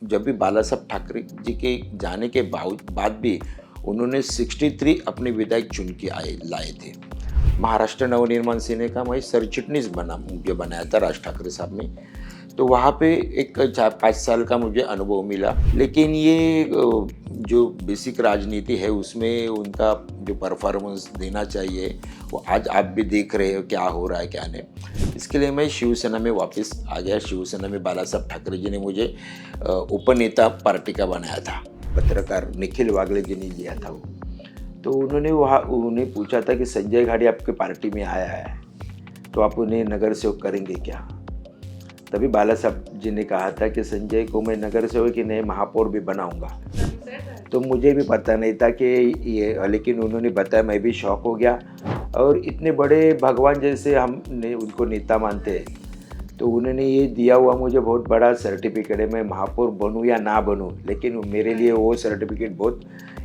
जब भी बाला साहब ठाकरे जी के जाने के बाद भी उन्होंने 63 अपने विधायक चुन के लाए थे। महाराष्ट्र नवनिर्माण सेना का मैं सरचिटनीस मुझे बनाया था राज ठाकरे साहब ने। तो वहाँ पे एक 4-5 साल का मुझे अनुभव मिला। लेकिन ये जो बेसिक राजनीति है उसमें उनका जो परफॉर्मेंस देना चाहिए वो आज आप भी देख रहे हो क्या हो रहा है क्या नहीं। इसके लिए मैं शिवसेना में वापस आ गया। शिवसेना में बाला साहब ठाकरे जी ने मुझे उपनेता पार्टी का बनाया था। पत्रकार निखिल वागले जी ने लिया था वो। तो उन्हें पूछा था कि संजय घाटी आपके पार्टी में आया है तो आप उन्हें नगर सेवक करेंगे क्या। तभी बाला साहब जी ने कहा था कि संजय को मैं नगर सेवक की नहीं महापौर भी बनाऊंगा। तो मुझे भी पता नहीं था कि ये, लेकिन उन्होंने बताया, मैं भी शौक हो गया। और इतने बड़े भगवान जैसे हमने उनको नेता मानते हैं तो उन्होंने ये दिया हुआ मुझे बहुत बड़ा सर्टिफिकेट है। मैं महापौर बनूं या ना बनूं, लेकिन मेरे लिए वो सर्टिफिकेट बहुत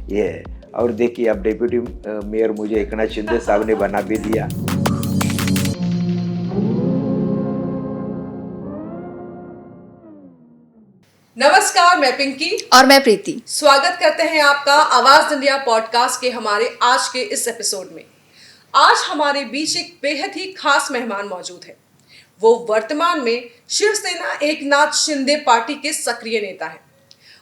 ये है। और देखिए अब डेप्यूटी मेयर मुझे एकनाथ शिंदे साहब ने बना भी दिया। नमस्कार, मैं पिंकी और मैं प्रीति। स्वागत करते हैं आपका आवाज इंडिया पॉडकास्ट के हमारे आज के इस एपिसोड में। आज हमारे बीच एक बेहद ही खास मेहमान मौजूद है। वो वर्तमान में शिवसेना एकनाथ शिंदे पार्टी के सक्रिय नेता हैं।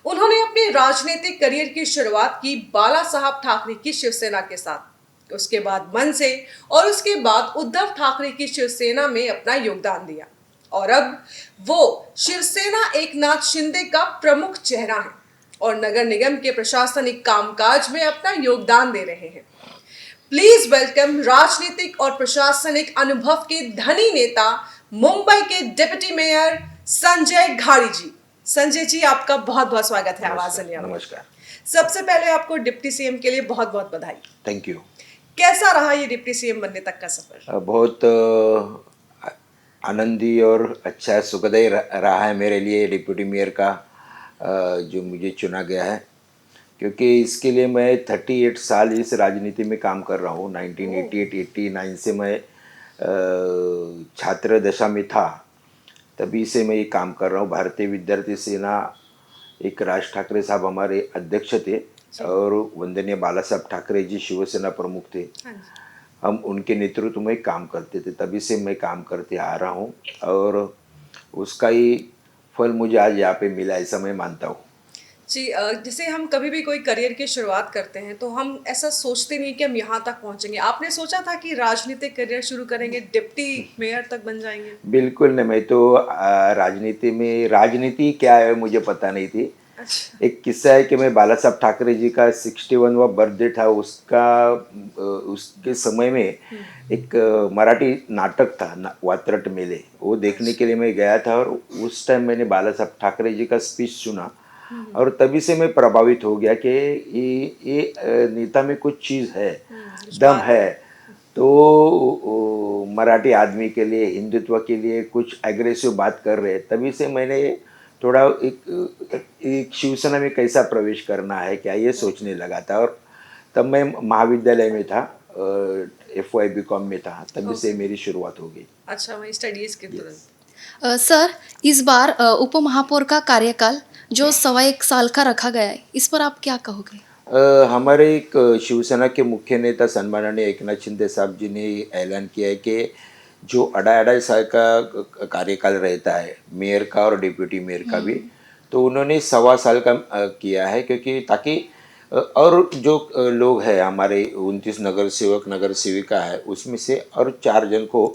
उन्होंने अपने राजनीतिक करियर की शुरुआत की बाला साहब ठाकरे की शिवसेना के साथ, उसके बाद मन से और उसके बाद उद्धव ठाकरे की शिवसेना में अपना योगदान दिया और अब वो शिवसेना एकनाथ शिंदे का प्रमुख चेहरा है और नगर निगम के प्रशासनिक कामकाज में अपना योगदान दे रहे हैं। प्लीज वेलकम राजनीतिक और प्रशासनिक अनुभव के धनी नेता, मुंबई के डिप्टी मेयर संजय घाड़ी जी। संजय जी, आपका बहुत बहुत स्वागत है आवाज इंडिया में। नमस्कार। सबसे पहले आपको डिप्टी सीएम के लिए बहुत बहुत बधाई। Thank you. कैसा रहा ये डिप्टी सीएम बनने तक का सफर? बहुत आनंदी और अच्छा सुखदायी रहा है मेरे लिए डिप्टी मेयर का जो मुझे चुना गया है, क्योंकि इसके लिए मैं 38 साल इस राजनीति में काम कर रहा हूँ। 1988-89 से मैं छात्र दशा में था, तभी से मैं ये काम कर रहा हूँ। भारतीय विद्यार्थी सेना, एक राज ठाकरे साहब हमारे अध्यक्ष थे और वंदनीय बाला साहब ठाकरे जी शिवसेना प्रमुख थे। हम उनके नेतृत्व में काम करते थे, तभी से मैं काम करते आ रहा हूँ और उसका ही फल मुझे आज यहाँ पे मिला, ऐसा मैं मानता हूँ। जी, जैसे हम कभी भी कोई करियर की शुरुआत करते हैं तो हम ऐसा सोचते नहीं कि हम यहाँ तक पहुँचेंगे। आपने सोचा था कि राजनीतिक करियर शुरू करेंगे, डिप्टी मेयर तक बन जाएंगे? बिल्कुल नहीं, मैं तो राजनीति क्या है मुझे पता नहीं थी। अच्छा। एक किस्सा है कि मैं बाला साहब ठाकरे जी का 61वां बर्थडे था, उसके समय में एक मराठी नाटक था वात्रट मेले, वो देखने के लिए मैं गया था और उस टाइम मैंने बाला साहब ठाकरे जी का स्पीच सुना और तभी से मैं प्रभावित हो गया कि ये नेता में कुछ चीज़ है, दम है। तो मराठी आदमी के लिए, हिंदुत्व के लिए कुछ एग्रेसिव बात कर रहे, तभी से मैंने थोड़ा एक शिवसेना में कैसा प्रवेश करना है क्या ये सोचने लगा था। और तब मैं महाविद्यालय में था, FY BCom में था, तभी से मेरी शुरुआत हो गई। अच्छा, वही स्टडीज के तुरंत। सर, इस बार उप महापौर का कार्यकाल जो 1.25 साल का रखा गया है, इस पर आप क्या कहोगे? हमारे एक शिवसेना के मुख्य नेता सन्माननीय एकनाथ शिंदे साहब जी ने ऐलान किया है कि जो 2.5 साल का कार्यकाल रहता है मेयर का और डिप्यूटी मेयर का भी, तो उन्होंने 1.25 साल का किया है, क्योंकि ताकि और जो लोग हैं हमारे 29 नगर सेवक नगर सेविका है, उसमें से और 4 जन को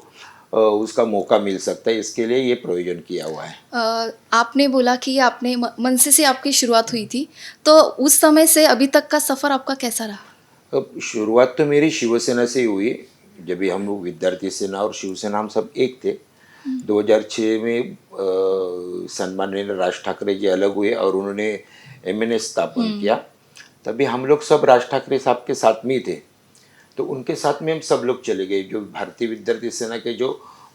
उसका मौका मिल सकता है। इसके लिए ये प्रोविजन किया हुआ है। आपने बोला कि आपने मनसे से आपकी शुरुआत हुई थी, तो उस समय से अभी तक का सफ़र आपका कैसा रहा? अब शुरुआत तो मेरी शिवसेना से ही हुई, जब भी हम लोग विद्यार्थी सेना और शिवसेना हम सब एक थे। 2006 में सन्माननीय राज ठाकरे जी अलग हुए और उन्होंने MNS स्थापन किया, तभी हम लोग सब राज ठाकरे साहब के साथ में ही थे। तो उनके साथ में हम सब लोग चले गए। जो भारतीय विद्यार्थी सेना के जो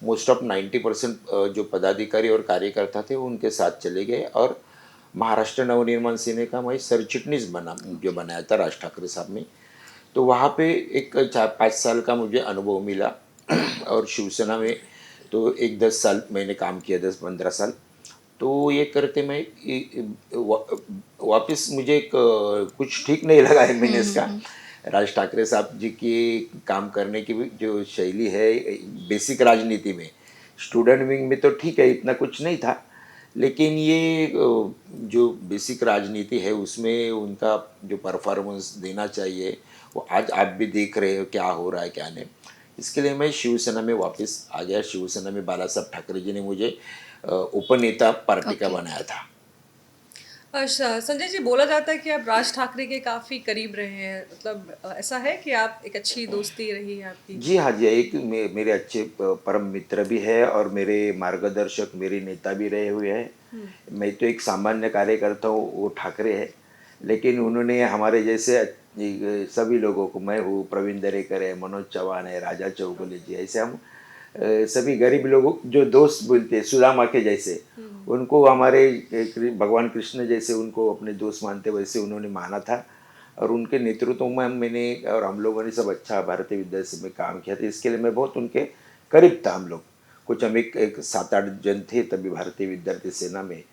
मोस्ट ऑफ 90% जो पदाधिकारी और कार्यकर्ता थे वो उनके साथ चले गए और महाराष्ट्र नवनिर्माण सेना का मैं सरचिटनीस जो बनाया था राज ठाकरे साहब ने। तो वहाँ पे एक 4-5 साल का मुझे अनुभव मिला और शिवसेना में तो 10 साल मैंने काम किया, 10-15 साल। तो ये करते मैं वापस मुझे कुछ ठीक नहीं लगा एमएनएस का। राज ठाकरे साहब जी की काम करने की भी जो शैली है बेसिक राजनीति में, स्टूडेंट विंग में तो ठीक है इतना कुछ नहीं था, लेकिन ये जो बेसिक राजनीति है उसमें उनका जो परफॉर्मेंस देना चाहिए वो आज आप भी देख रहे हो क्या हो रहा है क्या नहीं। इसके लिए मैं शिवसेना में वापस आ गया। शिवसेना में बाला साहब ठाकरे जी ने मुझे उपनेता पार्टी का ओके। बनाया था। अच्छा संजय जी, बोला जाता है कि आप राज ठाकरे के काफी करीब रहे हैं, मतलब ऐसा है कि आप एक अच्छी दोस्ती रही है आपकी? जी हाँ जी, एक मेरे अच्छे परम मित्र भी है और मेरे मार्गदर्शक मेरे नेता भी रहे हुए हैं। मैं तो एक सामान्य कार्यकर्ता हूँ, वो ठाकरे है, लेकिन उन्होंने हमारे जैसे सभी लोगों को, मैं हूँ, प्रवीण दरेकर है, मनोज चौहान है, राजा चौगुले जी, ऐसे हम सभी गरीब लोगों जो दोस्त बोलते हैं सुदामा के जैसे, उनको हमारे भगवान कृष्ण जैसे उनको अपने दोस्त मानते, वैसे उन्होंने माना था। और उनके नेतृत्व में मैंने और हम लोगों ने सब अच्छा भारतीय विद्यार्थी में काम किया था। इसके लिए मैं बहुत उनके करीब था। हम लोग कुछ हम एक 7-8 जन थे तभी भारतीय विद्यार्थी सेना में,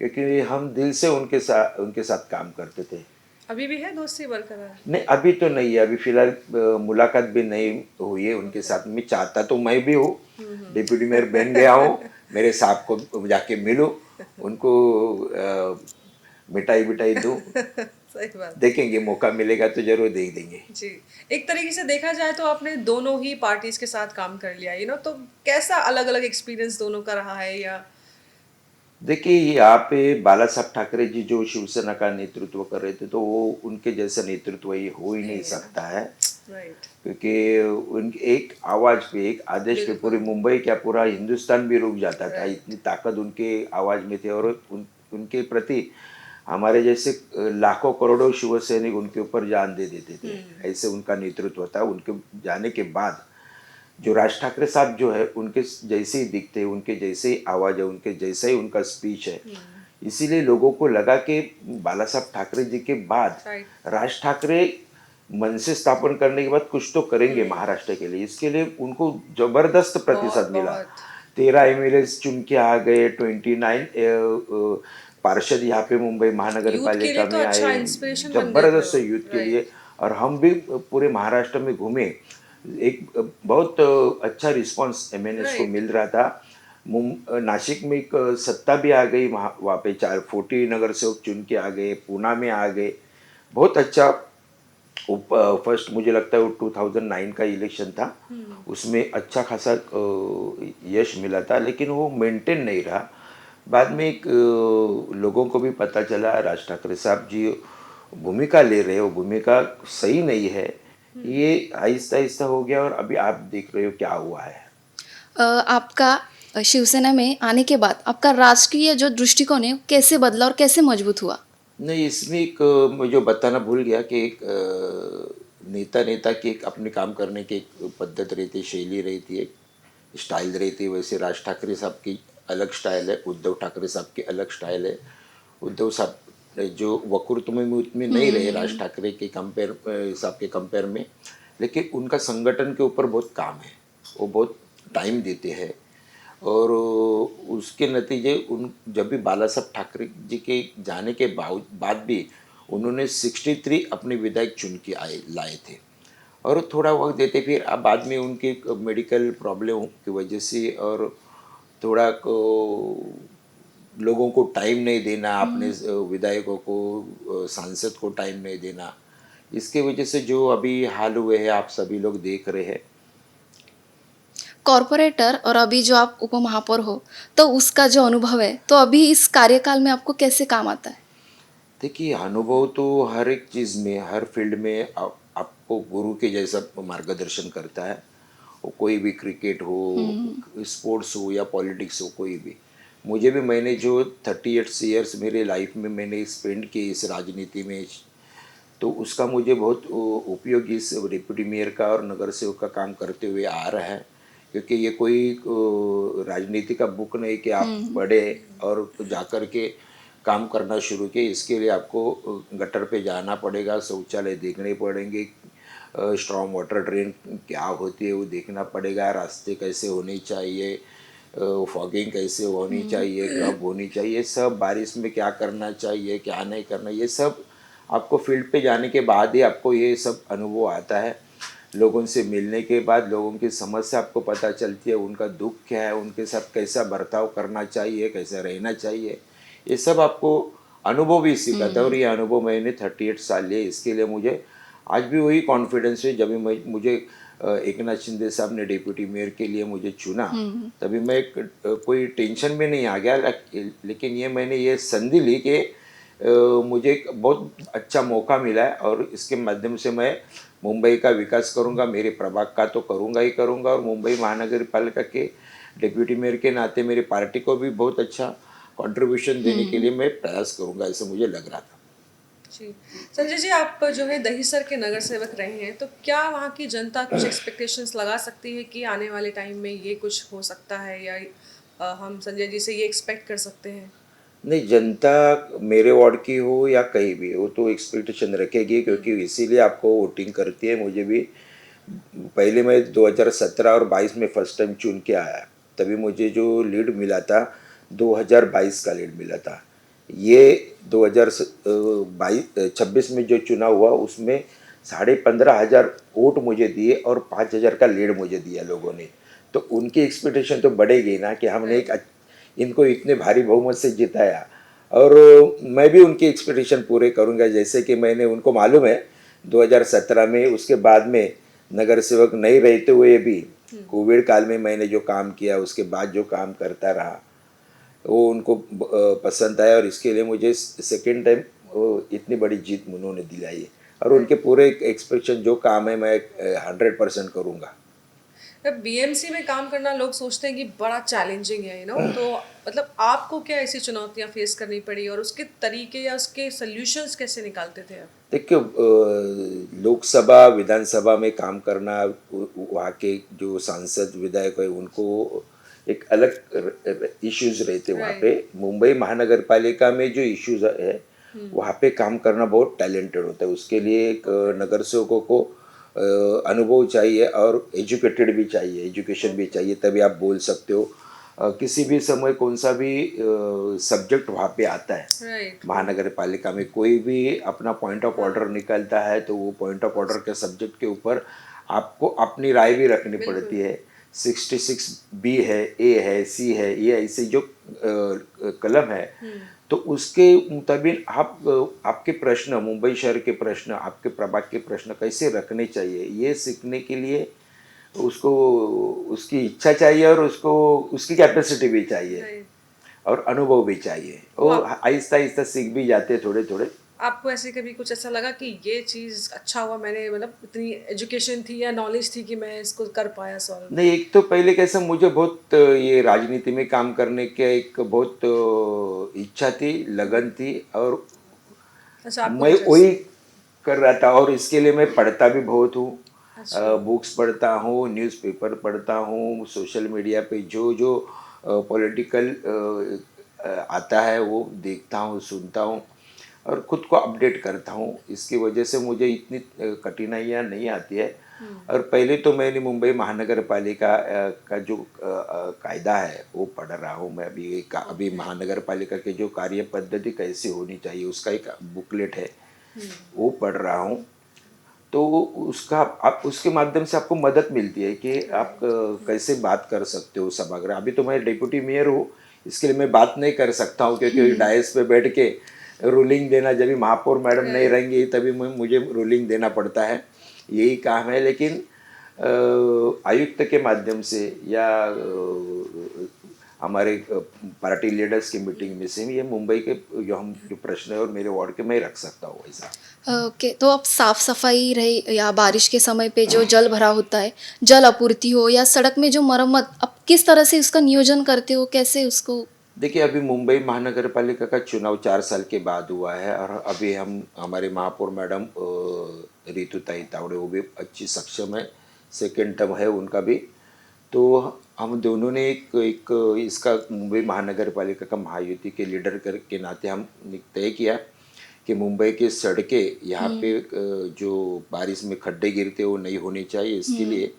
क्योंकि हम दिल से उनके साथ काम करते थे। अभी भी है दोस्ती बरकरार? नहीं अभी तो नहीं है, अभी फिलहाल मुलाकात भी नहीं हुई है उनके साथ। मैं चाहता तो मैं भी हूँ, डिप्यूटी मेयर बन गया हूँ, मेरे साहब को जाके मिलूँ, उनको मिठाई बिठाई दूँ। सही बात। देखेंगे, मौका मिलेगा तो जरूर देख देंगे। जी, एक तरीके से देखा जाए तो आपने दोनों ही पार्टीज के साथ काम कर लिया, तो कैसा अलग अलग एक्सपीरियंस दोनों का रहा है या? देखिए यहाँ पे बाला साहब ठाकरे जी जो शिवसेना का नेतृत्व कर रहे थे, तो वो उनके जैसा नेतृत्व ये हो ही नहीं नहीं है ना। सकता है, राइट। क्योंकि उनके एक आवाज पे, एक आदेश पे पूरी बिल्कुल। मुंबई क्या पूरा हिंदुस्तान भी रुक जाता था। राइट। इतनी ताकत उनके आवाज में थी। और उनके प्रति हमारे जैसे लाखों करोड़ों शिवसैनिक उनके ऊपर जान दे देते थे। ऐसे उनका नेतृत्व था। उनके जाने के बाद जो राज ठाकरे साहब जो है उनके जैसे ही दिखते हैं, उनके जैसे ही आवाज़ है, उनके जैसा ही उनका स्पीच है, इसीलिए लोगों को लगा कि बाला साहब ठाकरे जी के बाद राइट। राज ठाकरे मन से स्थापन करने के बाद कुछ तो करेंगे महाराष्ट्र के लिए। इसके लिए उनको जबरदस्त बहुत प्रतिशत मिला। बहुत 13 एमएलए चुन के आ गए, 29 पार्षद यहाँ पे मुंबई महानगर यूथ के पालिका लिए तो में अच्छा आए, इंस्पिरेशन बन गए थे जबरदस्त वो। यूथ के लिए। राइट। और हम भी पूरे महाराष्ट्र में घूमे, एक बहुत अच्छा रिस्पांस एमएनएस को राइट। मिल रहा था। नासिक में एक सत्ता भी आ गई, वहाँ पे 40 नगर सेवक चुन के आ गए, पूना में आ गए, बहुत अच्छा। फर्स्ट मुझे लगता है वो 2009 का इलेक्शन था, उसमें अच्छा खासा यश मिला था, लेकिन वो मेंटेन नहीं रहा। बाद में एक लोगों को भी पता चला राज ठाकरे साहब जी भूमिका ले रहे हो, भूमिका सही नहीं है, ये आहिस्ता आहिस्ता हो गया। और अभी आप देख रहे हो क्या हुआ है। आपका शिवसेना में आने के बाद आपका राजकीय जो दृष्टिकोण है वो कैसे बदला और कैसे मजबूत हुआ? नहीं, इसमें एक मैं जो बताना भूल गया कि एक नेता नेता की एक अपने काम करने की एक पद्धत रहती है, शैली रहती है, स्टाइल रहती है। वैसे राज ठाकरे साहब की अलग स्टाइल है, उद्धव ठाकरे साहब की अलग स्टाइल है। उद्धव साहब जो वक्तृत्व में उतने नहीं रहे राज ठाकरे के कंपेयर साहब के कंपेयर में, लेकिन उनका संगठन के ऊपर बहुत काम है, वो बहुत टाइम देते हैं। और उसके नतीजे उन जब भी बाला साहब ठाकरे जी के जाने के बाद भी उन्होंने 63 अपने विधायक चुन के लाए थे। और थोड़ा वक्त देते, फिर अब बाद में उनके मेडिकल प्रॉब्लम की वजह से और थोड़ा लोगों को टाइम नहीं देना, अपने विधायकों को, सांसद को टाइम नहीं देना, इसके वजह से जो अभी हाल हुए हैं आप सभी लोग देख रहे हैं। कॉरपोरेटर और अभी जो आप उप महापौर हो, तो उसका जो अनुभव है तो अभी इस कार्यकाल में आपको कैसे काम आता है? देखिए अनुभव तो हर एक चीज़ में, हर फील्ड में आपको गुरु के जैसा मार्गदर्शन करता है। वो कोई भी क्रिकेट हो, स्पोर्ट्स हो या पॉलिटिक्स हो, कोई भी। मुझे भी, मैंने जो 38 ईयर्स मेरे लाइफ में मैंने स्पेंड किए इस राजनीति में, तो उसका मुझे बहुत उपयोग इस डिप्टी मेयर का और नगर सेवक का काम करते हुए आ रहा है। क्योंकि ये कोई राजनीति का बुक नहीं कि आप पढ़े और जा कर के काम करना शुरू किए। इसके लिए आपको गटर पे जाना पड़ेगा, शौचालय देखने पड़ेंगे, स्ट्रॉन्ग वाटर ड्रेन क्या होती है वो देखना पड़ेगा, रास्ते कैसे होने चाहिए, फॉगिंग कैसे होनी चाहिए, कब होनी चाहिए, सब बारिश में क्या करना चाहिए, क्या नहीं करना, ये सब आपको फील्ड पे जाने के बाद ही आपको ये सब अनुभव आता है। लोगों से मिलने के बाद लोगों की समस्या आपको पता चलती है, उनका दुख क्या है, उनके साथ कैसा बर्ताव करना चाहिए, कैसा रहना चाहिए, ये सब आपको अनुभव भी सिखाता है। और ये अनुभव मैंने 38 साल लिए, इसके लिए मुझे आज भी वही कॉन्फिडेंस है। जब भी मुझे एकनाथ शिंदे साहब ने डिप्यूटी मेयर के लिए मुझे चुना, तभी मैं कोई टेंशन में नहीं आ गया। लेकिन ये मैंने ये संधि ली कि मुझे एक बहुत अच्छा मौका मिला है और इसके माध्यम से मैं मुंबई का विकास करूंगा, मेरे प्रभाग का तो करूंगा ही करूंगा, और मुंबई महानगर पालिका के डिप्यूटी मेयर के नाते मेरी पार्टी को भी बहुत अच्छा कंट्रीब्यूशन देने के लिए मैं प्रयास करूंगा, ऐसा मुझे लग रहा था। जी संजय जी, आप जो है दहीसर के नगर सेवक रहे हैं, तो क्या वहाँ की जनता कुछ एक्सपेक्टेशंस लगा सकती है कि आने वाले टाइम में ये कुछ हो सकता है, या हम संजय जी से ये एक्सपेक्ट कर सकते हैं? नहीं, जनता मेरे वार्ड की हो या कहीं भी हो तो एक्सपेक्टेशन रखेगी, क्योंकि इसीलिए आपको वोटिंग करती है। मुझे भी पहले मैं 2017 और 22 में फर्स्ट टाइम चुन के आया, तभी मुझे जो लीड मिला था 2022 का लीड मिला था। ये 2026 में जो चुनाव हुआ उसमें 15,500 वोट मुझे दिए और 5,000 का लीड मुझे दिया लोगों ने। तो उनकी एक्सपेक्टेशन तो बढ़ेगी ना कि हमने इनको इतने भारी बहुमत से जिताया, और मैं भी उनकी एक्सपेक्टेशन पूरे करूंगा। जैसे कि मैंने उनको मालूम है 2017 में, उसके बाद में नगर सेवक नहीं रहते हुए भी कोविड काल में मैंने जो काम किया, उसके बाद जो काम करता रहा, वो उनको पसंद आया, और इसके लिए मुझे सेकेंड टाइम इतनी बड़ी जीत उन्होंने दिलाई है। और उनके पूरे एक्सपेक्टेशन जो काम है मैं 100% करूँगा। बीएमसी में काम करना लोग सोचते हैं कि बड़ा चैलेंजिंग है, तो मतलब आपको क्या ऐसी चुनौतियां फेस करनी पड़ी और उसके तरीके या उसके सॉल्यूशंस कैसे निकालते थे आप? देखिए, लोकसभा विधानसभा में काम करना, वहाँ के जो सांसद विधायक है उनको एक अलग इश्यूज रहते वहाँ पे। मुंबई महानगर पालिका में जो इश्यूज है वहाँ पे काम करना बहुत टैलेंटेड होता है। उसके लिए एक नगर सेवकों को अनुभव चाहिए और एजुकेटेड भी चाहिए, एजुकेशन भी चाहिए, तभी आप बोल सकते हो। किसी भी समय कौन सा भी सब्जेक्ट वहाँ पे आता है, महानगर पालिका में कोई भी अपना पॉइंट ऑफ ऑर्डर निकलता है, तो वो पॉइंट ऑफ ऑर्डर के सब्जेक्ट के ऊपर आपको अपनी राय भी रखनी पड़ती है। 66B है, ए है, सी है, ये ऐसे जो कलम है, तो उसके मुताबिक आप आपके प्रश्न, मुंबई शहर के प्रश्न, आपके प्रभाग के प्रश्न कैसे रखने चाहिए, ये सीखने के लिए उसको उसकी इच्छा चाहिए, और उसको उसकी कैपेसिटी भी चाहिए और अनुभव भी चाहिए। और आहिस्ता आहिस्ता सीख भी जाते हैं थोड़े थोड़े। आपको ऐसे कभी कुछ ऐसा लगा कि ये चीज़ अच्छा हुआ, मैंने मतलब इतनी एजुकेशन थी या नॉलेज थी कि मैं इसको कर पाया सॉल्व? नहीं, एक तो पहले कैसा मुझे बहुत ये राजनीति में काम करने के एक बहुत इच्छा थी, लगन थी, और अच्छा, आपको मैं इंटरेस्ट? वही कर रहा था। और इसके लिए मैं पढ़ता भी बहुत हूँ, बुक्स पढ़ता हूँ, न्यूज़पेपर पढ़ता हूँ, सोशल मीडिया पे जो जो पॉलिटिकल आता है वो देखता हूँ, सुनता हूँ और ख़ुद को अपडेट करता हूँ। इसकी वजह से मुझे इतनी कठिनाइयाँ नहीं आती है। और पहले तो मैंने मुंबई महानगर पालिका का जो कायदा है वो पढ़ रहा हूँ मैं अभी महानगर पालिका के जो कार्य पद्धति कैसे होनी चाहिए उसका एक बुकलेट है, वो पढ़ रहा हूँ। तो उसका आप उसके माध्यम से आपको मदद मिलती है कि आप कैसे बात कर सकते हो सभागृह। अभी तो मैं डिप्यूटी मेयर हूँ, इसके लिए मैं बात नहीं कर सकता हूँ, क्योंकि डायस पे बैठ के रूलिंग देना, जब भी महापौर मैडम नहीं रहेंगी तभी मुझे रूलिंग देना पड़ता है, यही काम है। लेकिन आयुक्त के माध्यम से या हमारे पार्टी लीडर्स की मीटिंग में से ये मुंबई के जो प्रश्न है और मेरे वार्ड के मैं रख सकता हूँ ऐसा। ओके, तो अब साफ सफाई रहे या बारिश के समय पे जो जल भरा होता है, जल आपूर्ति हो या सड़क में जो मरम्मत, अब किस तरह से उसका नियोजन करते हो, कैसे उसको? देखिए, अभी मुंबई महानगर पालिका का चुनाव 4 साल के बाद हुआ है, और अभी हमारे महापौर मैडम रितुताई तावड़े, वो भी अच्छी सक्षम है, सेकेंड टर्म है उनका भी। तो हम दोनों ने एक इसका मुंबई महानगर पालिका का महायुति के लीडर के नाते हम तय किया कि मुंबई की सड़कें यहाँ पे जो बारिश में खड्डे गिरते वो नहीं होने चाहिए। इसके लिए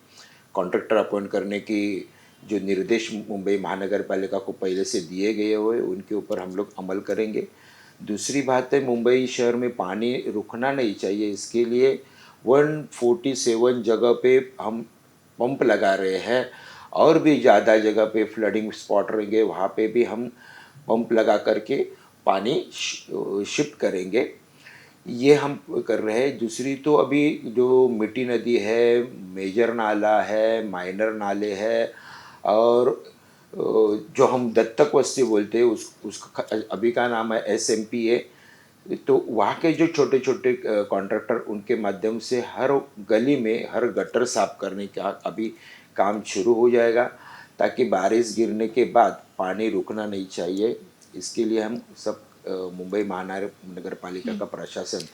कॉन्ट्रैक्टर अपॉइंट करने की जो निर्देश मुंबई महानगर पालिका को पहले से दिए गए हुए उनके ऊपर हम लोग अमल करेंगे। दूसरी बात है, मुंबई शहर में पानी रुकना नहीं चाहिए, इसके लिए 147 जगह पे हम पंप लगा रहे हैं, और भी ज़्यादा जगह पे फ्लडिंग स्पॉट रहेंगे, वहाँ पे भी हम पंप लगा करके पानी शिफ्ट करेंगे। ये हम कर रहे हैं। दूसरी तो अभी जो मिट्टी नदी है, मेजर नाला है, माइनर नाले है, और जो हम दत्तक वस्ती बोलते हैं उसका अभी का नाम है SMPA। तो वहाँ के जो छोटे छोटे कॉन्ट्रैक्टर, उनके माध्यम से हर गली में हर गटर साफ करने का अभी काम शुरू हो जाएगा, ताकि बारिश गिरने के बाद पानी रुकना नहीं चाहिए। इसके लिए हम सब मुंबई महानगर पालिका का प्रशासन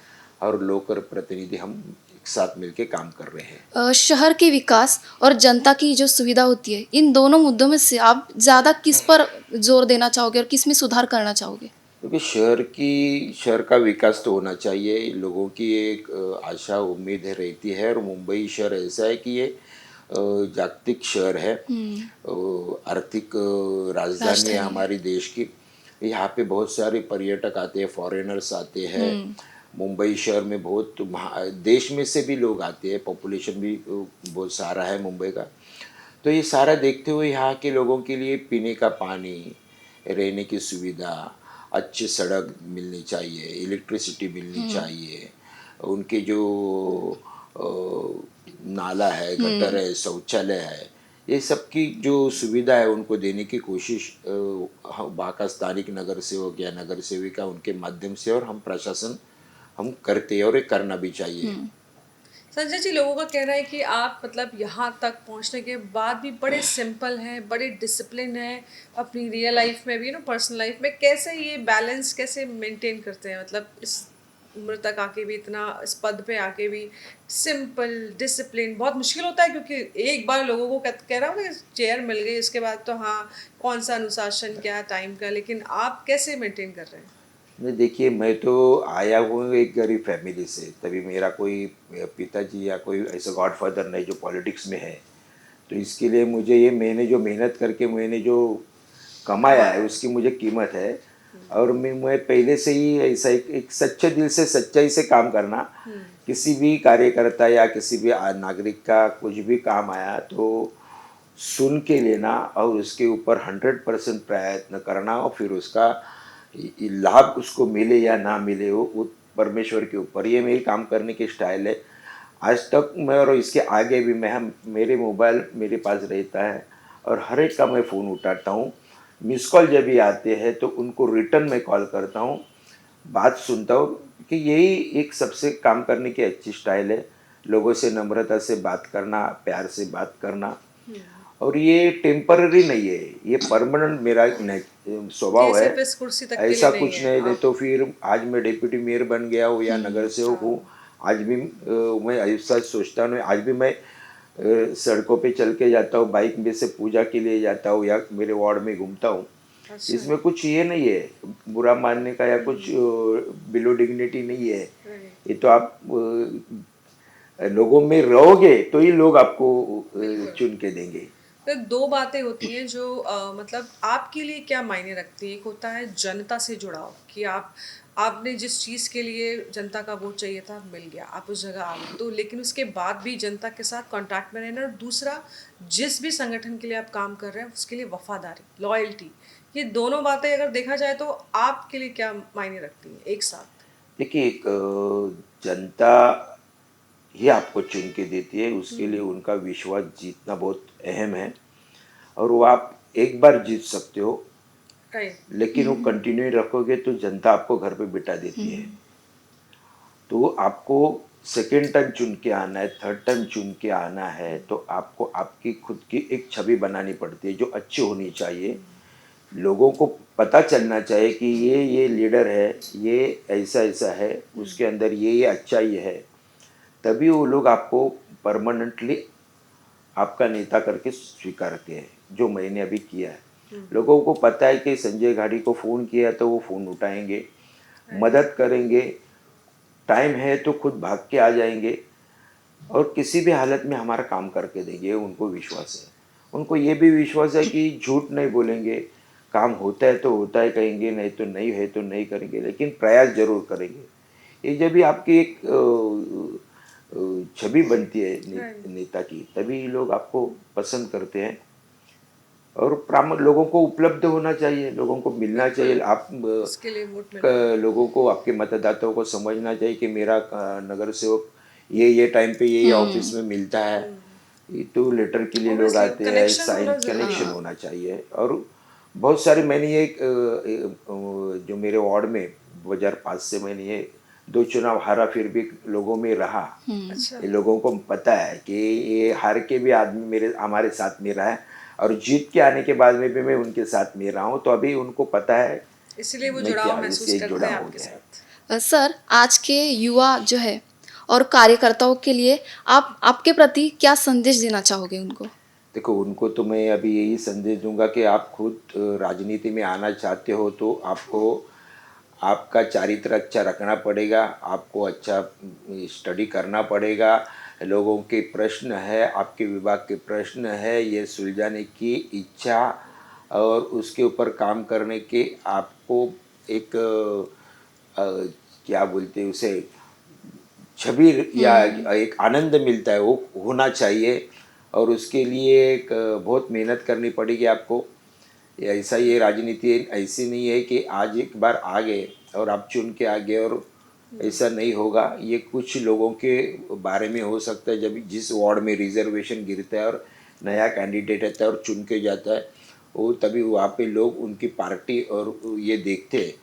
और लोक प्रतिनिधि हम एक साथ मिलकर काम कर रहे हैं। शहर के विकास और जनता की जो सुविधा होती है, इन दोनों मुद्दों में से आप ज़्यादा किस पर जोर देना चाहोगे और किस में सुधार करना चाहोगे? क्योंकि शहर का विकास तो होना चाहिए, लोगों की एक आशा उम्मीद है रहती है। और मुंबई शहर ऐसा है कि ये जागतिक शहर है, आर्थिक राजधानी है हमारी देश की। यहाँ पे बहुत सारे पर्यटक आते हैं, फॉरेनर्स आते हैं। मुंबई शहर में बहुत देश में से भी लोग आते हैं, पॉपुलेशन भी बहुत सारा है मुंबई का। तो ये सारा देखते हुए यहाँ के लोगों के लिए पीने का पानी, रहने की सुविधा, अच्छी सड़क मिलनी चाहिए, इलेक्ट्रिसिटी मिलनी चाहिए, उनके जो नाला है, गटर है, शौचालय है, ये सब की जो सुविधा है उनको देने की कोशिश वहाँ का स्थानिक नगर सेवक या नगर सेविका उनके माध्यम से और हम प्रशासन हम करते हैं, और ये करना भी चाहिए। संजय जी, लोगों का कहना है कि आप मतलब यहाँ तक पहुँचने के बाद भी बड़े सिंपल हैं, बड़े डिसिप्लिन हैं, अपनी रियल लाइफ में भी पर्सनल लाइफ में कैसे ये बैलेंस कैसे मेंटेन करते हैं? मतलब इस उम्र तक आके भी, इतना इस पद पे आके भी सिंपल डिसिप्लिन बहुत मुश्किल होता है, क्योंकि एक बार लोगों को कह रहा हूँ कि चेयर मिल गई, इसके बाद तो हाँ, कौन सा अनुशासन, क्या टाइम का, लेकिन आप कैसे मेंटेन कर रहे हैं? नहीं, देखिए, मैं तो आया हूँ एक गरीब फैमिली से, तभी मेरा कोई पिताजी या कोई ऐसा गॉडफादर नहीं जो पॉलिटिक्स में है। तो इसके लिए मुझे ये मैंने जो मेहनत करके मैंने जो कमाया है उसकी मुझे कीमत है। और मैं पहले से ही ऐसा एक सच्चे दिल से सच्चाई से काम करना, किसी भी कार्यकर्ता या किसी भी नागरिक का कुछ भी काम आया तो सुन के लेना और उसके ऊपर 100% प्रयत्न करना, और फिर उसका लाभ उसको मिले या ना मिले वो परमेश्वर के ऊपर। ये मेरी काम करने की स्टाइल है आज तक। मैं और इसके आगे भी मेरे मोबाइल मेरे पास रहता है और हर एक का मैं फ़ोन उठाता हूँ। मिस कॉल जब भी आते हैं तो उनको रिटर्न में कॉल करता हूँ, बात सुनता हूँ, कि यही एक सबसे काम करने की अच्छी स्टाइल है। लोगों से नम्रता से बात करना, प्यार से बात करना, और ये टेम्पररी नहीं है, ये परमानेंट मेरा स्वभाव है। सिर्फ इस कुर्सी तक के लिए ऐसा नहीं कुछ है। नहीं तो फिर आज मैं डिप्टी मेयर बन गया हूँ या नगर सेवक हूँ, आज भी मैं ऐसा सोचता हूँ, आज भी मैं सड़कों पे चल के जाता हूँ, बाइक में से पूजा के लिए जाता हूँ या मेरे वार्ड में घूमता हूँ। इसमें कुछ ये नहीं है बुरा मानने का या कुछ बिलो डिग्निटी नहीं है। ये तो आप लोगों में रहोगे तो ही लोग आपको चुन के देंगे। तो दो बातें होती हैं जो मतलब आपके लिए क्या मायने रखती हैं। एक होता है जनता से जुड़ाव, कि आपने जिस चीज़ के लिए जनता का वोट चाहिए था मिल गया, आप उस जगह आ गए, तो लेकिन उसके बाद भी जनता के साथ कांटेक्ट में रहना। और दूसरा, जिस भी संगठन के लिए आप काम कर रहे हैं उसके लिए वफादारी, लॉयल्टी, ये दोनों बातें अगर देखा जाए तो आपके लिए क्या मायने रखती हैं एक साथ? देखिए, एक जनता ही आपको चुन के देती है, उसके लिए उनका विश्वास जीतना बहुत अहम है। और वो आप एक बार जीत सकते हो, लेकिन वो कंटिन्यू रखोगे तो जनता आपको घर पे बिठा देती है। तो आपको सेकेंड टाइम चुन के आना है, थर्ड टाइम चुन के आना है, तो आपको आपकी खुद की एक छवि बनानी पड़ती है जो अच्छी होनी चाहिए। लोगों को पता चलना चाहिए कि ये लीडर है, ये ऐसा ऐसा है, उसके अंदर ये अच्छाई है, तभी वो लोग आपको परमानेंटली आपका नेता करके स्वीकारते हैं, जो मैंने अभी किया है। लोगों को पता है कि संजय घाटी को फ़ोन किया तो वो फ़ोन उठाएंगे, मदद करेंगे, टाइम है तो खुद भाग के आ जाएंगे, और किसी भी हालत में हमारा काम करके देंगे, उनको विश्वास है। उनको ये भी विश्वास है कि झूठ नहीं बोलेंगे, काम होता है तो होता है कहेंगे, नहीं तो नहीं है तो नहीं करेंगे, लेकिन प्रयास जरूर करेंगे। ये जब भी आपकी एक छवि बनती है नेता की, तभी लोग आपको पसंद करते हैं। और लोगों को उपलब्ध होना चाहिए, लोगों को मिलना चाहिए। आप इसके लिए वोट मिलना लोगों को, आपके मतदाताओं को समझना चाहिए कि मेरा नगर सेवक ये टाइम पे ये ऑफिस में मिलता है। ये तो लेटर के लिए लोग ऑब्वियसली आते हैं, कनेक्शन साइन होना जरूरी कनेक्शन है। होना चाहिए। और बहुत सारे, मैंने ये जो मेरे वार्ड में 2005 से मैंने ये 2 चुनाव हारा, फिर भी लोगों में रहा। अच्छा, ये लोगों को पता है कि ये हार के भी आदमी मेरे हमारे साथ में रहा है, और जीत के आने के बाद में भी मैं उनके साथ में रहा हूँ। तो अभी उनको पता है इसीलिए वो मैं जुड़ाव क्या, महसूस इससे एक करते हैं जुड़ाव हो आपके गया है। साथ। सर, आज के युवा जो है और कार्यकर्ताओं के लिए आप आपके प्रति क्या संदेश देना चाहोगे उनको? देखो, उनको तो मैं अभी यही संदेश दूंगा कि आप खुद राजनीति में आना चाहते हो तो आपको आपका चारित्र अच्छा रखना पड़ेगा, आपको अच्छा स्टडी करना पड़ेगा। लोगों के प्रश्न है, आपके विभाग के प्रश्न है, ये सुलझाने की इच्छा और उसके ऊपर काम करने के आपको एक क्या बोलते हैं उसे, छवि या एक आनंद मिलता है, वो होना चाहिए। और उसके लिए एक बहुत मेहनत करनी पड़ेगी आपको। ऐसा, ये राजनीति ऐसी नहीं है कि आज एक बार आ गए और आप चुन के आ गए, और ऐसा नहीं होगा। ये कुछ लोगों के बारे में हो सकता है, जब जिस वार्ड में रिजर्वेशन गिरता है और नया कैंडिडेट आता है और चुन के जाता है, वो तभी वहाँ पे लोग उनकी पार्टी और ये देखते हैं।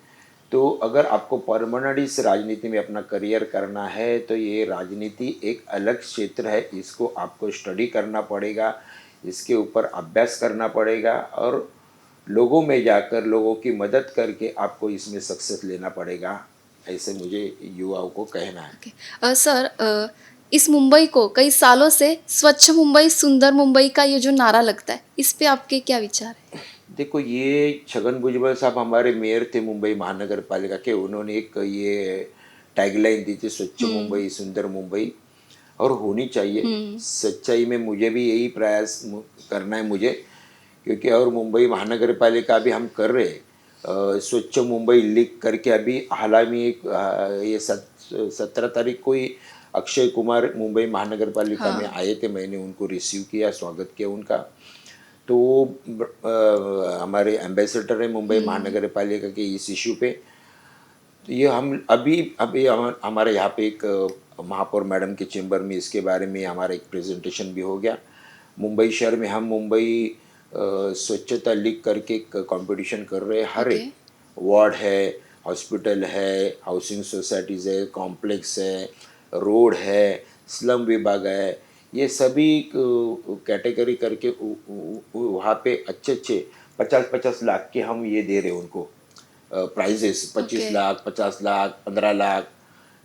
तो अगर आपको परमानेंट इस राजनीति में अपना करियर करना है तो ये राजनीति एक अलग क्षेत्र है, इसको आपको स्टडी करना पड़ेगा, इसके ऊपर अभ्यास करना पड़ेगा, और लोगों में जाकर लोगों की मदद करके आपको इसमें सक्सेस लेना पड़ेगा। ऐसे मुझे युवाओं को कहना है। ओके। सर, इस मुंबई को कई सालों से स्वच्छ मुंबई सुंदर मुंबई का ये जो नारा लगता है, इस पे आपके क्या विचार है? देखो, ये छगन भुजबल साहब हमारे मेयर थे मुंबई महानगर पालिका के, उन्होंने एक ये टैगलाइन दी थी, स्वच्छ मुंबई सुंदर मुंबई। और होनी चाहिए, सच्चाई में मुझे भी यही प्रयास करना है मुझे, क्योंकि और मुंबई महानगर पालिका भी हम कर रहे हैं। स्वच्छ मुंबई लिख करके अभी हाल ही में एक ये 17 तारीख को ही अक्षय कुमार मुंबई महानगर पालिका में आए थे, मैंने उनको रिसीव किया, स्वागत किया उनका। तो वो हमारे एम्बेसडर है मुंबई महानगर पालिका के इस इशू पे। तो ये हम अभी अभी हमारे यहाँ पे एक महापौर मैडम के चेंबर में इसके बारे में हमारा एक प्रेजेंटेशन भी हो गया। मुंबई शहर में हम मुंबई स्वच्छता लीग करके एक कंपटीशन कर रहे हैं। हर ओके। एक वार्ड है, हॉस्पिटल है, हाउसिंग सोसाइटीज़ है, कॉम्प्लेक्स है, रोड है, स्लम विभाग है, ये सभी कैटेगरी करके वहाँ पे अच्छे अच्छे 50-50 लाख के हम ये दे रहे हैं उनको प्राइजेस। 25 ओके। लाख, 50 लाख, 15 लाख,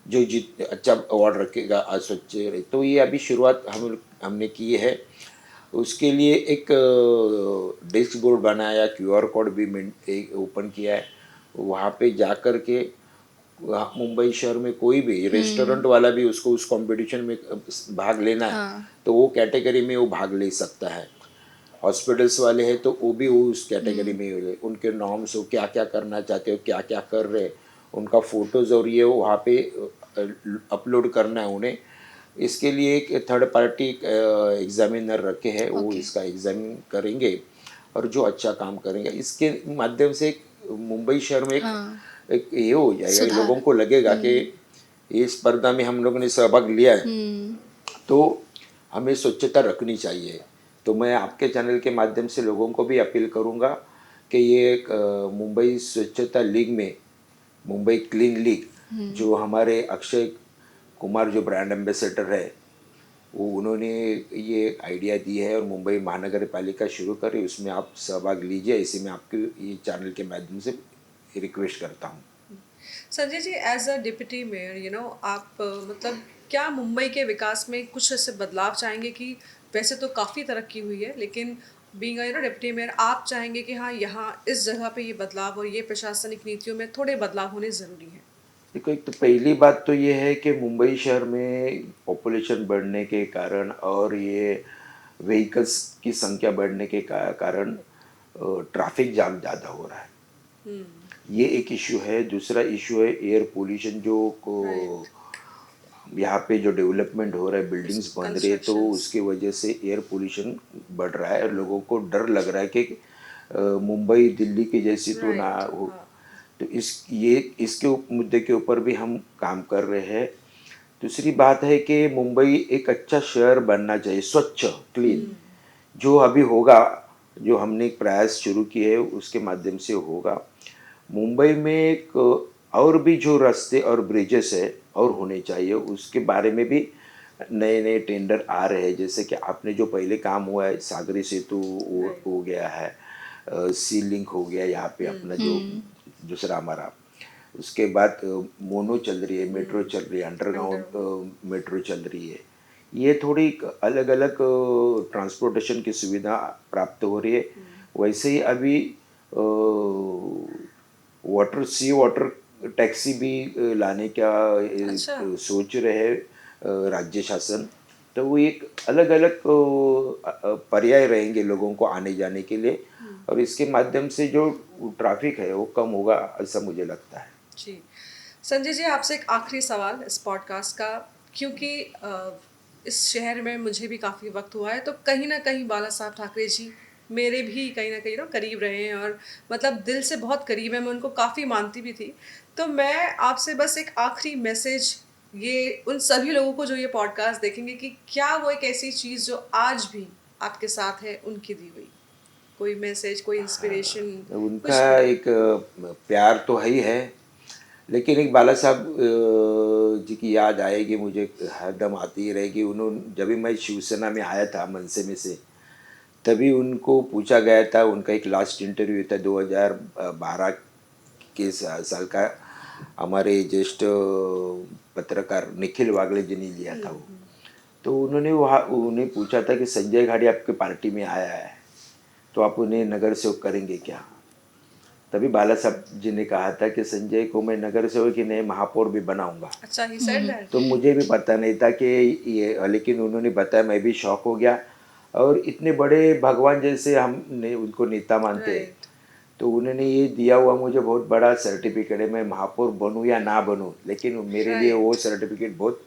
जो जीत अच्छा अवार्ड रखेगा आज स्वच्छ तो ये अभी शुरुआत हमने की है। उसके लिए एक डेस्क बोर्ड बनाया, क्यूआर कोड भी एक ओपन किया है। वहाँ पे जा कर के मुंबई शहर में कोई भी रेस्टोरेंट वाला भी उसको उस कंपटीशन में भाग लेना है हाँ। तो वो कैटेगरी में वो भाग ले सकता है। हॉस्पिटल्स वाले हैं तो वो भी वो उस कैटेगरी में ही, उनके नॉर्म्स हो, क्या क्या करना चाहते हो, क्या क्या कर रहे हैं, उनका फोटोज़ और ये वहाँ पे अपलोड करना है उन्हें। इसके लिए एक थर्ड पार्टी एग्जामिनर रखे हैं, वो ओके। इसका एग्जामिन करेंगे और जो अच्छा काम करेंगे इसके माध्यम से एक मुंबई शहर में एक ये हो जाएगा, लोगों सुधार। को लगेगा कि ये स्पर्धा में हम लोगों ने सहभाग लिया है तो हमें स्वच्छता रखनी चाहिए। तो मैं आपके चैनल के माध्यम से लोगों को भी अपील करूंगा कि ये एक मुंबई स्वच्छता लीग में, मुंबई क्लीन लीग, जो हमारे अक्षय कुमार जो ब्रांड एम्बेसडर है, वो उन्होंने ये आइडिया दी है और मुंबई महानगर पालिका शुरू करी, उसमें आप सहभाग लीजिए, इसी में आपके ये चैनल के माध्यम से रिक्वेस्ट करता हूँ। Sanjay ji, as a deputy mayor आप मतलब क्या मुंबई के विकास में कुछ ऐसे बदलाव चाहेंगे कि वैसे तो काफ़ी तरक्की हुई है, लेकिन बीइंग डिप्टी मेयर आप चाहेंगे कि हाँ, यहाँ इस जगह पे ये बदलाव और ये प्रशासनिक नीतियों में थोड़े बदलाव होने ज़रूरी हैं? देखो, एक तो पहली बात तो ये है कि मुंबई शहर में पॉपुलेशन बढ़ने के कारण और ये व्हीकल्स की संख्या बढ़ने के कारण ट्रैफिक जाम ज़्यादा हो रहा है। ये एक इशू है। दूसरा इशू है एयर पोल्यूशन, जो को यहाँ पे जो डेवलपमेंट हो रहा है, बिल्डिंग्स बन रही है, तो Constructions. उसकी वजह से एयर पोल्यूशन बढ़ रहा है और लोगों को डर लग रहा है कि मुंबई दिल्ली की जैसी तो ना Right, हो। हाँ. तो इसके मुद्दे के ऊपर भी हम काम कर रहे हैं। दूसरी बात है कि मुंबई एक अच्छा शहर बनना चाहिए, स्वच्छ, क्लीन, जो अभी होगा, जो हमने एक प्रयास शुरू किए है उसके माध्यम से होगा। मुंबई में एक और भी जो रास्ते और ब्रिजेस है और होने चाहिए, उसके बारे में भी नए नए टेंडर आ रहे हैं। जैसे कि आपने जो पहले काम हुआ है, सागरी सेतु हो गया है, सी लिंक हो गया यहाँ पे अपना जो दूसरा हमारा, उसके बाद मोनो चल रही है, मेट्रो चल रही है, अंडरग्राउंड मेट्रो चल रही है। ये थोड़ी अलग अलग ट्रांसपोर्टेशन की सुविधा प्राप्त हो रही है। वैसे ही अभी वाटर टैक्सी भी लाने का अच्छा. सोच रहे हैं राज्य शासन। तो वो एक अलग अलग पर्याय रहेंगे लोगों को आने जाने के लिए, और इसके माध्यम से जो ट्रैफिक है वो कम होगा, ऐसा मुझे लगता है। जी. संजय जी, आपसे एक आखिरी सवाल इस पॉडकास्ट का, क्योंकि इस शहर में मुझे भी काफ़ी वक्त हुआ है, तो कहीं ना कहीं बाला साहब ठाकरे जी मेरे भी कहीं ना कहीं ना करीब रहे हैं, और मतलब दिल से बहुत करीब है, मैं उनको काफ़ी मानती भी थी। तो मैं आपसे बस एक आखिरी मैसेज ये उन सभी लोगों को जो ये पॉडकास्ट देखेंगे, कि क्या वो एक ऐसी चीज़ जो आज भी आपके साथ है उनकी दी हुई, कोई मैसेज, कोई इंस्पिरेशन, उनका कुछ भी। एक प्यार तो है, लेकिन एक बाला साहब जी की याद आएगी मुझे, हरदम आती ही रहेगी। उन्होंने जब भी मैं शिवसेना में आया था मनसे में से, तभी उनको पूछा गया था, उनका एक लास्ट इंटरव्यू था 2012 के साल का, हमारे ज्येष्ठ पत्रकार निखिल वागले जी ने लिया था वो। तो उन्होंने वहाँ उन्हें पूछा था कि संजय घाटी आपके पार्टी में आया है, तो आप उन्हें नगर सेवक करेंगे क्या? तभी बाला साहब जी ने कहा था कि संजय को मैं नगर सेवक ही नहीं, महापौर भी बनाऊंगा। अच्छा, ही सेड दैट. तो मुझे भी पता नहीं था कि ये, लेकिन उन्होंने बताया, मैं भी शॉक हो गया। और इतने बड़े भगवान जैसे हमने उनको नेता मानते हैं, राइट. तो उन्होंने ये दिया हुआ मुझे बहुत बड़ा सर्टिफिकेट है। मैं महापौर बनूं या ना बनूं, लेकिन मेरे लिए वो राइट. सर्टिफिकेट बहुत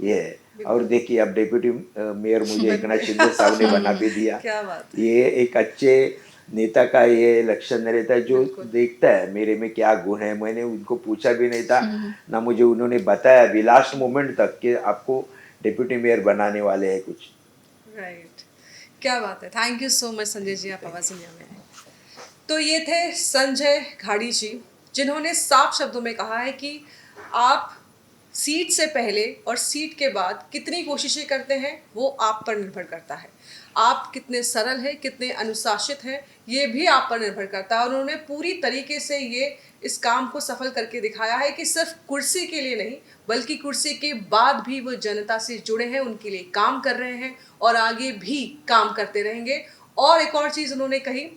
ये है। और देखिए, अब डिप्यूटी मेयर मुझे एकनाथ शिंदे साहब ने बना भी दिया। क्या बात है. ये एक अच्छे नेता का ये लक्षण रहता है, जो बिल्कुल. देखता है मेरे में क्या गुण है। मैंने उनको पूछा भी नहीं था, ना मुझे उन्होंने बताया अभी लास्ट मोमेंट तक कि आपको डिप्यूटी मेयर बनाने वाले हैं कुछ। राइट. क्या बात है. Thank you so much Sanjay ji, आप आवाज़ इंडिया में आए. तो ये थे संजय घाड़ी जी, जिन्होंने साफ शब्दों में कहा है कि आप सीट से पहले और सीट के बाद कितनी कोशिशें करते हैं वो आप पर निर्भर करता है. आप कितने सरल हैं, कितने अनुशासित हैं, ये भी आप पर निर्भर करता है. और उन्होंने पूरी तरीके से ये इस काम को सफल करके दिखाया है कि सिर्फ कुर्सी के लिए नहीं, बल्कि कुर्सी के बाद भी वो जनता से जुड़े हैं, उनके लिए काम कर रहे हैं और आगे भी काम करते रहेंगे. और एक और चीज़ उन्होंने कही,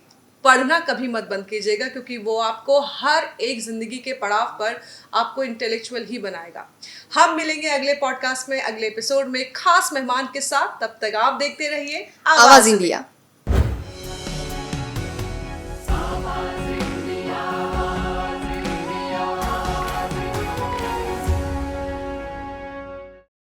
पढ़ना कभी मत बंद कीजिएगा, क्योंकि वो आपको हर एक जिंदगी के पड़ाव पर आपको इंटेलेक्चुअल ही बनाएगा. हम मिलेंगे अगले पॉडकास्ट में, अगले एपिसोड में खास मेहमान के साथ. तब तक आप देखते रहिए आवाज इंडिया।